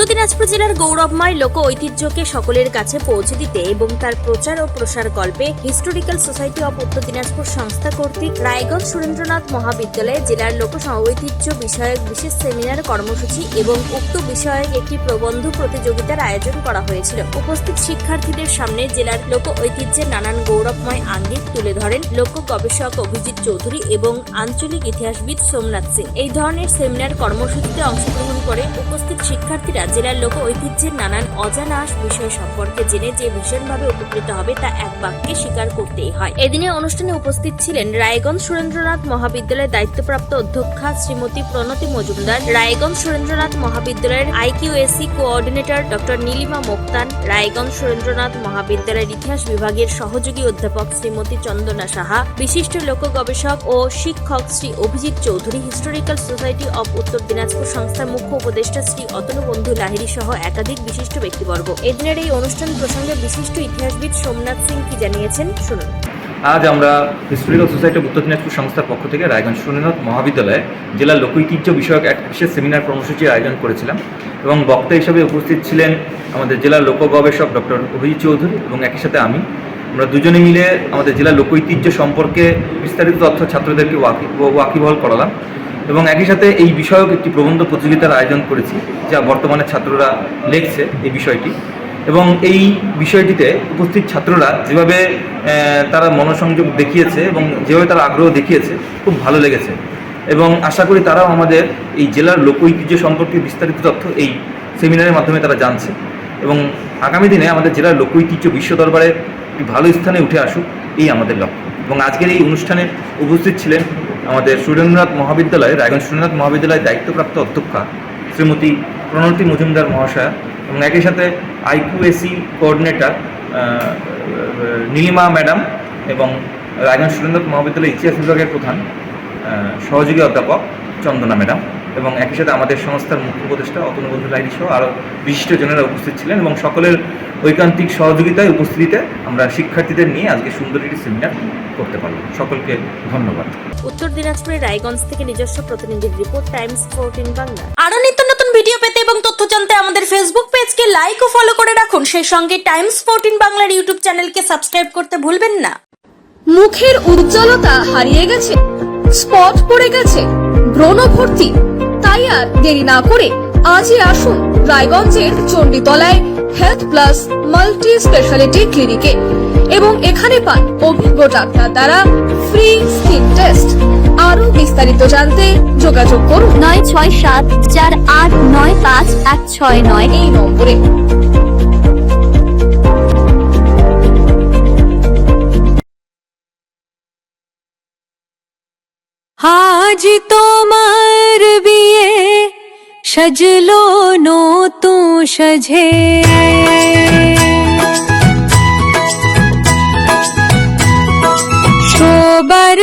উত্তর দিনাজপুর জেলার গৌরবময় লোক ঐতিহ্যকে সকলের কাছে পৌঁছে দিতে এবং তার প্রচার ও প্রসার কল্পে হিস্টোরিক্যাল সোসাইটি অব উত্তর দিনাজপুর সংস্থা কর্তৃক রায়গঞ্জ সুরেন্দ্রনাথ মহাবিদ্যালয়ে জেলার লোক ঐতিহ্য বিষয়ক বিশেষ সেমিনার কর্মসূচি এবং উক্ত বিষয়ক একটি প্রবন্ধ প্রতিযোগিতার আয়োজন করা হয়েছিল। উপস্থিত শিক্ষার্থীদের সামনে জেলার লোক ঐতিহ্যের নানান গৌরবময় আঙ্গিক তুলে ধরেন লোক গবেষক অভিজিৎ চৌধুরী এবং আঞ্চলিক ইতিহাসবিদ সোমনাথ সিং। এই ধরনের সেমিনার কর্মসূচিতে অংশগ্রহণ করে উপস্থিত শিক্ষার্থীরা জেলার লোক ঐতিহ্যের নানান অজানা বিষয় সম্পর্কে জেনে যে ভীষণভাবে উপকৃত হবে তা এক বাক্যে স্বীকার করতেই হয়। এদিনে অনুষ্ঠানে উপস্থিত ছিলেন রায়গঞ্জ সুরেন্দ্রনাথ মহাবিদ্যালয়ের দায়িত্বপ্রাপ্ত অধ্যক্ষা শ্রীমতী প্রণতি মজুমদার, রায়গঞ্জ সুরেন্দ্রনাথ মহাবিদ্যালয়ের IQAC coordinator doctor Nilima Moktan, Raiganj Surendranath মহাবিদ্যালয়ের ইতিহাস বিভাগের সহযোগী অধ্যাপক শ্রীমতী চন্দনা সাহা, বিশিষ্ট লোক গবেষক ও শিক্ষক Shri Abhijit Chowdhury, historical society of উত্তর দিনাজপুর সংস্থার মুখ্য উপদেষ্টা শ্রী অতনুবন্ধু লাহিড়ী সহ একাধিক বিশিষ্ট ব্যক্তিবর্গ। এদিনের এই অনুষ্ঠান প্রসঙ্গে বিশিষ্ট ইতিহাসবিদ সোমনাথ সিং কি জানিয়েছেন শুনুন। আজ আমরা হিস্টোরিক্যাল সোসাইটি অব উত্তর দিনাজপুর সংস্থার পক্ষ থেকে রায়গঞ্জ সুরেন্দ্রনাথ মহাবিদ্যালয়ে জেলার লোক ঐতিহ্য বিষয়ক এক বিশেষ সেমিনার কর্মসূচির আয়োজন করেছিলাম এবং বক্তা হিসাবে উপস্থিত ছিলেন আমাদের জেলার লোক গবেষক ডক্টর অভিজিৎ চৌধুরী এবং একই সাথে আমরা দুজনে মিলে আমাদের জেলার লোক ঐতিহ্য সম্পর্কে বিস্তারিত তথ্য ছাত্রদেরকে ওয়াকিবহাল করালাম এবং একই সাথে এই বিষয়ক একটি প্রবন্ধ প্রতিযোগিতার আয়োজন করেছি যা বর্তমানে ছাত্ররা লিখছে এই বিষয়টি। এবং এই বিষয়টিতে উপস্থিত ছাত্ররা যেভাবে তারা মনোসংযোগ দেখিয়েছে এবং যেভাবে তারা আগ্রহ দেখিয়েছে খুব ভালো লেগেছে এবং আশা করি তারাও আমাদের এই জেলার লোক ঐতিহ্য সম্পর্কে বিস্তারিত তথ্য এই সেমিনারের মাধ্যমে তারা জানছে এবং আগামী দিনে আমাদের জেলার লোক ঐতিহ্য বিশ্ব দরবারে একটি ভালো স্থানে উঠে আসুক এই আমাদের লক্ষ্য। এবং আজকের এই অনুষ্ঠানে উপস্থিত ছিলেন আমাদের সুরেন্দ্রনাথ মহাবিদ্যালয় রায়গঞ্জ সুরেন্দ্রনাথ মহাবিদ্যালয়ের দায়িত্বপ্রাপ্ত অধ্যক্ষা শ্রীমতী প্রণতি মজুমদার মহাশয়া এবং একই সাথে IQAC কোঅর্ডিনেটর নীলিমা ম্যাডাম এবং রায়গঞ্জ সুরেন্দ্রনাথ মহাবিদ্যালয়ের ইতিহাস বিভাগের প্রধান সহযোগী অধ্যাপক চন্দনা ম্যাডাম এবং একই সাথে আমাদের সংস্থার মুখ্য উপদেষ্টা অতনুবন্ধু লাহিড়ী সহ আরও বিশিষ্ট জনেরা উপস্থিত ছিলেন এবং সকলের ঐকান্তিক সহযোগিতায় উপস্থিতিতে আমরা শিক্ষার্থীদের নিয়ে আজকে সুন্দর একটি সেমিনার করতে পারলাম। সকলকে ধন্যবাদ। উত্তর দিনাজপুরের রায়গঞ্জ থেকে নিজস্ব প্রতিনিধির রিপোর্ট, টাইমস 14 বাংলা। আরো নিত্য নতুন ভিডিও পেতে এবং তথ্য জানতে আমাদের ফেসবুক পেজকে লাইক ও ফলো করে রাখুন। সেই সঙ্গে টাইমস 14 বাংলার ইউটিউব চ্যানেলকে সাবস্ক্রাইব করতে ভুলবেন না। মুখের উজ্জ্বলতা হারিয়ে গেছে, স্পট পড়ে গেছে, ব্রণ ভর্তি, তাই আর দেরি না করে আজই আসুন রায়গঞ্জের চণ্ডীতলায় হেলথ প্লাস মাল্টি স্পেশালিটি ক্লিনিকে এবং এখানে পান অভিজ্ঞ ডাক্তার দ্বারা ফ্রি স্কিন টেস্ট। আরো বিস্তারিত জানতে যোগাযোগ করুন 9674895169 এই নম্বরে। আজ তোমার বিয়ে সাজলো নতুন সাজে, সবার